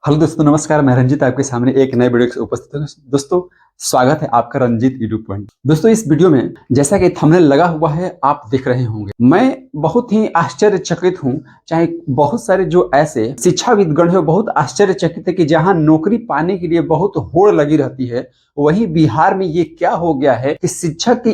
Hello दोस्तों, नमस्कार। मैं रंजीत आपके सामने एक नए वीडियो से उपस्थित हूँ। दोस्तों, स्वागत है आपका रंजीत यूट्यूब पॉइंट। दोस्तों, इस वीडियो में जैसा कि थंबनेल लगा हुआ है आप देख रहे होंगे, मैं बहुत ही आश्चर्यचकित हूँ। चाहे बहुत सारे जो ऐसे शिक्षाविदगण है बहुत आश्चर्यचकित है कि जहाँ नौकरी पाने के लिए बहुत होड़ लगी रहती है, वहीं बिहार में ये क्या हो गया है कि शिक्षक की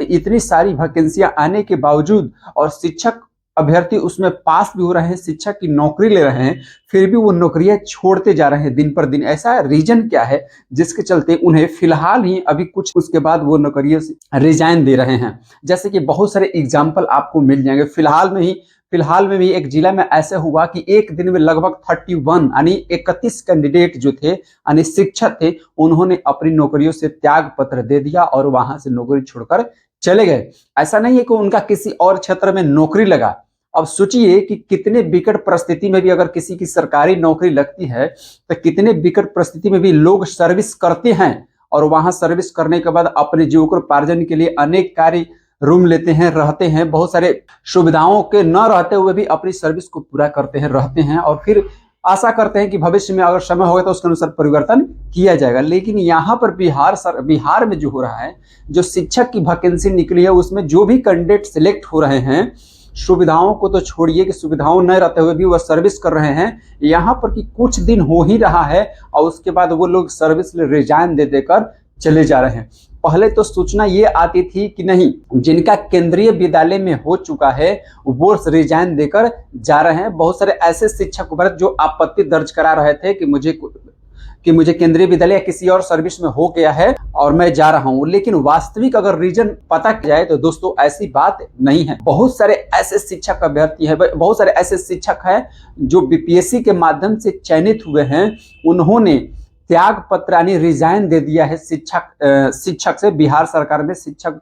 इतनी सारी वैकेंसियां आने के बावजूद और शिक्षक अभ्यर्थी उसमें पास भी हो रहे हैं, शिक्षक की नौकरी ले रहे हैं, फिर भी वो नौकरियां छोड़ते जा रहे हैं दिन पर दिन। ऐसा रीजन क्या है जिसके चलते उन्हें फिलहाल ही अभी कुछ उसके बाद वो नौकरियों से रिजाइन दे रहे हैं? जैसे कि बहुत सारे एग्जाम्पल आपको मिल जाएंगे। फिलहाल में भी एक जिला में ऐसा हुआ कि एक दिन में लगभग 31 यानी 31 कैंडिडेट जो थे यानी शिक्षक थे, उन्होंने अपनी नौकरियों से त्याग पत्र दे दिया और वहां से नौकरी छोड़कर चले गए। ऐसा नहीं है कि उनका किसी और क्षेत्र में नौकरी लगा। अब सोचिए कि कितने विकट परिस्थिति में भी अगर किसी की सरकारी नौकरी लगती है तो कितने विकट परिस्थिति में भी लोग सर्विस करते हैं और वहां सर्विस करने के बाद अपने जीविकोपार्जन के लिए अनेक कार्य रूम लेते हैं, रहते हैं, बहुत सारे सुविधाओं के न रहते हुए भी अपनी सर्विस को पूरा करते हैं, रहते हैं और फिर आशा करते हैं कि भविष्य में अगर समय होगा तो उसके अनुसार परिवर्तन किया जाएगा। लेकिन यहाँ पर बिहार में जो हो रहा है, जो शिक्षक की वैकेंसी निकली है उसमें जो भी कैंडिडेट सिलेक्ट हो रहे हैं, सुविधाओं को तो छोड़िए कि सुविधाओं न रहते हुए भी वह सर्विस कर रहे हैं, यहाँ पर कि कुछ दिन हो ही रहा है और उसके बाद वो लोग सर्विस रिजाइन दे देकर चले जा रहे हैं। पहले तो सूचना ये आती थी कि नहीं, जिनका केंद्रीय विद्यालय में हो चुका है वो रिजाइन देकर जा रहे हैं। बहुत सारे ऐसे शिक्षक वर्ग जो आपत्ति दर्ज करा रहे थे कि मुझे केंद्रीय विद्यालय या किसी और सर्विस में हो गया है और मैं जा रहा हूं। लेकिन वास्तविक अगर रीजन पता जाए तो दोस्तों ऐसी बात नहीं है। बहुत सारे ऐसे शिक्षक अभ्यर्थी हैं, बहुत सारे ऐसे शिक्षक हैं जो बीपीएससी के माध्यम से चयनित हुए हैं, उन्होंने त्याग पत्र यानी रिजाइन दे दिया है। शिक्षक से बिहार सरकार में शिक्षक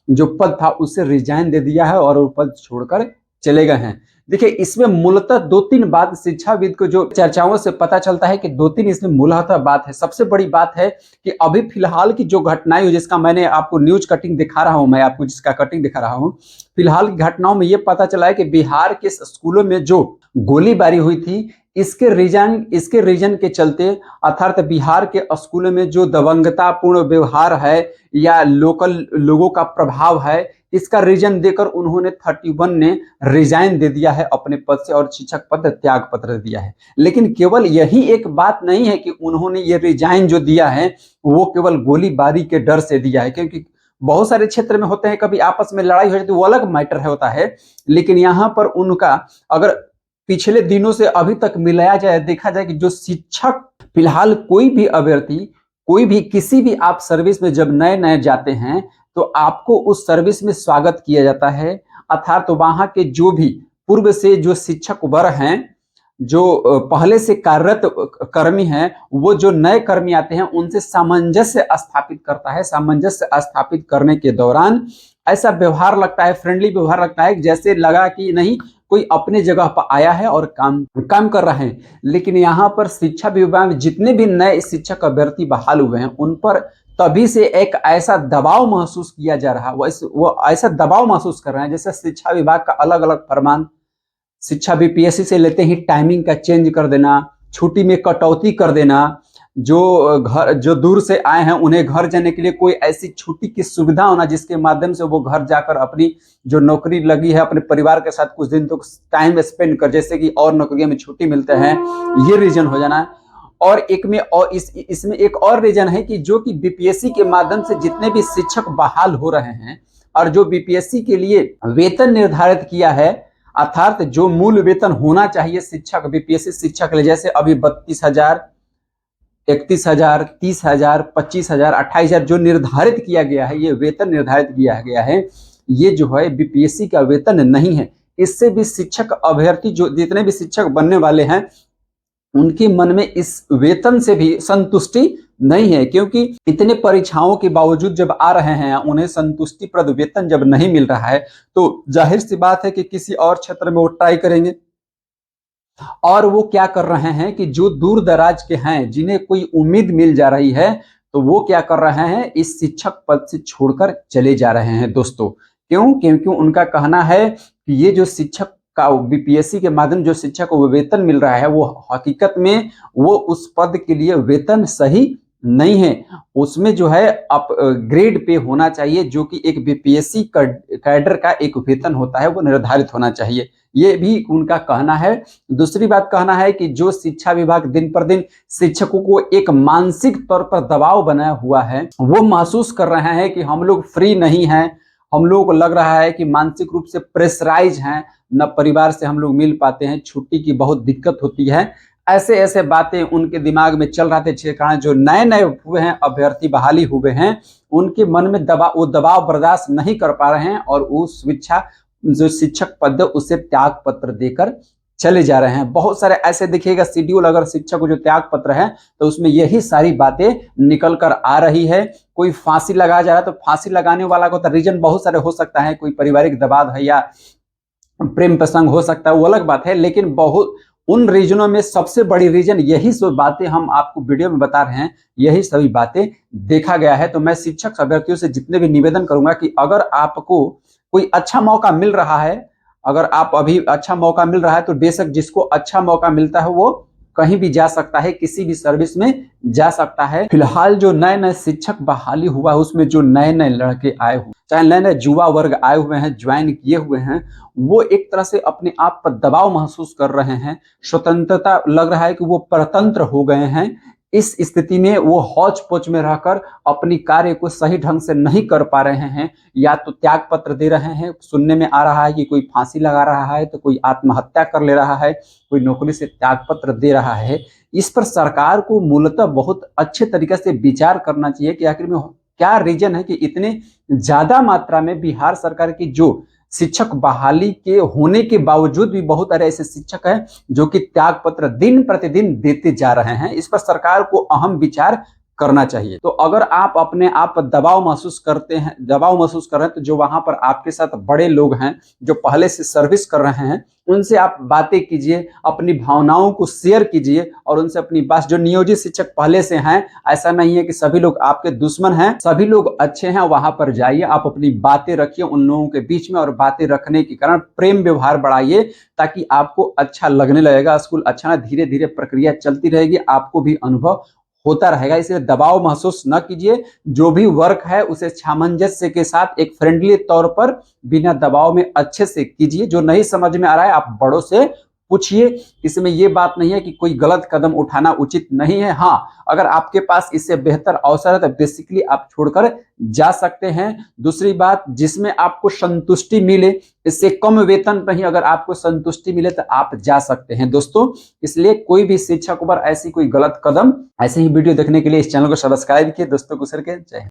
जो पद था उससे रिजाइन दे दिया है और वो पद छोड़कर चले गए हैं। देखिए, इसमें मूलतः दो तीन बात शिक्षाविद को जो चर्चाओं से पता चलता है कि दो तीन इसमें मूलतः बात है। सबसे बड़ी बात है कि अभी फिलहाल की जो घटनाएं हुई, जिसका मैंने आपको न्यूज कटिंग दिखा रहा हूं, मैं आपको जिसका कटिंग दिखा रहा हूं, फिलहाल की घटनाओं में यह पता चला है कि बिहार के स्कूलों में जो गोलीबारी हुई थी इसके रीजन के चलते, अर्थात बिहार के स्कूलों में जो दबंगतापूर्ण व्यवहार है या लोकल लोगों का प्रभाव है, इसका रीजन देकर उन्होंने 31 ने रिजाइन दे दिया है अपने पद से और शिक्षक पद त्याग पत्र दिया है। लेकिन केवल यही एक बात नहीं है कि उन्होंने ये रिजाइन जो दिया है वो केवल गोलीबारी के डर से दिया है, क्योंकि बहुत सारे क्षेत्र में होते हैं कभी आपस में लड़ाई हो जाती है, वो अलग मैटर होता है। लेकिन यहाँ पर उनका अगर पिछले दिनों से अभी तक मिलाया जाए, देखा जाए कि जो शिक्षक फिलहाल कोई भी अभ्यर्थी, कोई भी किसी भी आप सर्विस में जब नए नए जाते हैं तो आपको उस सर्विस में स्वागत किया जाता है। अर्थात तो वहां के जो भी पूर्व से जो शिक्षक वर्ग हैं, जो पहले से कार्यरत कर्मी हैं, वो जो नए कर्मी आते हैं उनसे सामंजस्य स्थापित करता है। सामंजस्य स्थापित करने के दौरान ऐसा व्यवहार लगता है, फ्रेंडली व्यवहार लगता है, जैसे लगा कि नहीं कोई अपने जगह पर आया है और काम कर रहे हैं। लेकिन यहाँ पर शिक्षा विभाग में जितने भी नए शिक्षक अभ्यर्थी बहाल हुए हैं उन पर तभी से एक ऐसा दबाव महसूस किया जा रहा है, वो ऐसा दबाव महसूस कर रहे हैं जैसे शिक्षा विभाग का अलग अलग फरमान, शिक्षा बीपीएससी से लेते ही टाइमिंग का चेंज कर देना, छुट्टी में कटौती कर देना, जो दूर से आए हैं उन्हें घर जाने के लिए कोई ऐसी छुट्टी की सुविधा होना जिसके माध्यम से वो घर जाकर अपनी जो नौकरी लगी है अपने परिवार के साथ कुछ दिन तो टाइम स्पेंड कर, जैसे कि और नौकरियों में छुट्टी मिलते हैं, ये रीजन हो जाना। और इसमें एक और रीजन है कि जो कि बीपीएससी के माध्यम से जितने भी शिक्षक बहाल हो रहे हैं और जो बीपीएससी के लिए वेतन निर्धारित किया है, अर्थात जो मूल वेतन होना चाहिए शिक्षक बीपीएससी शिक्षक के लिए, जैसे अभी 32,000, 31,000, 30,000, 25,000, 28,000 जो निर्धारित किया गया है, ये वेतन निर्धारित किया गया है, ये जो है बीपीएससी का वेतन नहीं है। इससे भी शिक्षक अभ्यर्थी जो जितने भी शिक्षक बनने वाले हैं उनके मन में इस वेतन से भी संतुष्टि नहीं है, क्योंकि इतने परीक्षाओं के बावजूद जब आ रहे हैं उन्हें संतुष्टिप्रद वेतन जब नहीं मिल रहा है तो जाहिर सी बात है कि किसी और क्षेत्र में वो ट्राई करेंगे। और वो क्या कर रहे हैं कि जो दूर दराज के हैं, जिन्हें कोई उम्मीद मिल जा रही है, तो वो क्या कर रहे हैं, इस शिक्षक पद से छोड़कर चले जा रहे हैं दोस्तों। क्यों? क्योंकि उनका कहना है कि ये जो शिक्षक का बीपीएससी के माध्यम जो शिक्षक को वेतन मिल रहा है वो हकीकत में वो उस पद के लिए वेतन सही नहीं है। उसमें जो है अप ग्रेड पे होना चाहिए, जो कि एक बीपीएससी कैडर का एक वेतन होता है वो निर्धारित होना चाहिए। ये भी उनका कहना है। दूसरी बात कहना है कि जो शिक्षा विभाग दिन पर दिन शिक्षकों को एक मानसिक तौर पर दबाव बनाया हुआ है, वो महसूस कर रहे हैं कि हम लोग फ्री नहीं हैं, हम लोग को लग रहा है कि मानसिक रूप से प्रेशराइज हैं, न परिवार से हम लोग मिल पाते हैं, छुट्टी की बहुत दिक्कत होती है। ऐसे ऐसे बातें उनके दिमाग में चल रहे थे, जिसके कारण जो नए नए हुए हैं अभ्यर्थी बहाली हुए हैं, उनके मन में वो दबाव बर्दाश्त नहीं कर पा रहे हैं और उस शिक्षा जो शिक्षक पद है उसे त्याग पत्र देकर चले जा रहे हैं। बहुत सारे ऐसे देखिएगा शेड्यूल, अगर शिक्षक को जो त्याग पत्र है तो उसमें यही सारी बातें निकल कर आ रही है। कोई फांसी लगाया जा रहा है तो फांसी लगाने वाला को तो रीजन बहुत सारे हो सकता है, कोई पारिवारिक दबाव है या प्रेम प्रसंग हो सकता है, वो अलग बात है, लेकिन बहुत उन रीजनों में सबसे बड़ी रीजन यही सब बातें हम आपको वीडियो में बता रहे हैं, यही सभी बातें देखा गया है। तो मैं शिक्षक अभ्यर्थियों से जितने भी निवेदन करूंगा कि अगर आपको कोई अच्छा मौका मिल रहा है, अगर आप अभी अच्छा मौका मिल रहा है तो बेशक जिसको अच्छा मौका मिलता है वो कहीं भी जा सकता है, किसी भी सर्विस में जा सकता है। फिलहाल जो नए नए शिक्षक बहाली हुआ है उसमें जो नए नए लड़के आए हुए, चाहे नए नए युवा वर्ग आए हुए हैं, ज्वाइन किए हुए हैं, वो एक तरह से अपने आप पर दबाव महसूस कर रहे हैं। स्वतंत्रता लग रहा है कि वो परतंत्र हो गए हैं। इस स्थिति में वो हौच पौच में रहकर अपनी कार्य को सही ढंग से नहीं कर पा रहे हैं, या तो त्याग पत्र दे रहे हैं, सुनने में आ रहा है कि कोई फांसी लगा रहा है, तो कोई आत्महत्या कर ले रहा है, कोई नौकरी से त्याग पत्र दे रहा है। इस पर सरकार को मूलतः बहुत अच्छे तरीके से विचार करना चाहिए कि आखिर में क्या रीजन है कि इतने ज्यादा मात्रा में बिहार सरकार की जो शिक्षक बहाली के होने के बावजूद भी बहुत सारे ऐसे शिक्षक हैं जो कि त्याग पत्र दिन प्रतिदिन देते जा रहे हैं। इस पर सरकार को अहम विचार करना चाहिए। तो अगर आप अपने आप दबाव महसूस करते हैं, दबाव महसूस कर रहे हैं, तो जो वहां पर आपके साथ बड़े लोग हैं जो पहले से सर्विस कर रहे हैं उनसे आप बातें कीजिए, अपनी भावनाओं को शेयर कीजिए और उनसे अपनी बात, जो नियोजित शिक्षक पहले से हैं, ऐसा नहीं है कि सभी लोग आपके दुश्मन हैं, सभी लोग अच्छे हैं, वहां पर जाइए, आप अपनी बातें रखिए उन लोगों के बीच में और बातें रखने के कारण प्रेम व्यवहार बढ़ाइए ताकि आपको अच्छा लगने लगेगा स्कूल। अच्छा, धीरे धीरे प्रक्रिया चलती रहेगी, आपको भी अनुभव होता रहेगा। इसलिए दबाव महसूस न कीजिए, जो भी वर्क है उसे सामंजस्य के साथ एक फ्रेंडली तौर पर बिना दबाव में अच्छे से कीजिए। जो नहीं समझ में आ रहा है आप बड़ों से पूछिए। इसमें यह बात नहीं है कि कोई गलत कदम उठाना उचित नहीं है। हाँ, अगर आपके पास इससे बेहतर अवसर है तो बेसिकली आप छोड़कर जा सकते हैं। दूसरी बात, जिसमें आपको संतुष्टि मिले, इससे कम वेतन पर ही अगर आपको संतुष्टि मिले तो आप जा सकते हैं दोस्तों। इसलिए कोई भी शिक्षक पर ऐसी कोई गलत कदम, ऐसे ही वीडियो देखने के लिए इस चैनल को सब्सक्राइब किए, दोस्तों को शेयर किए। जय हिंद।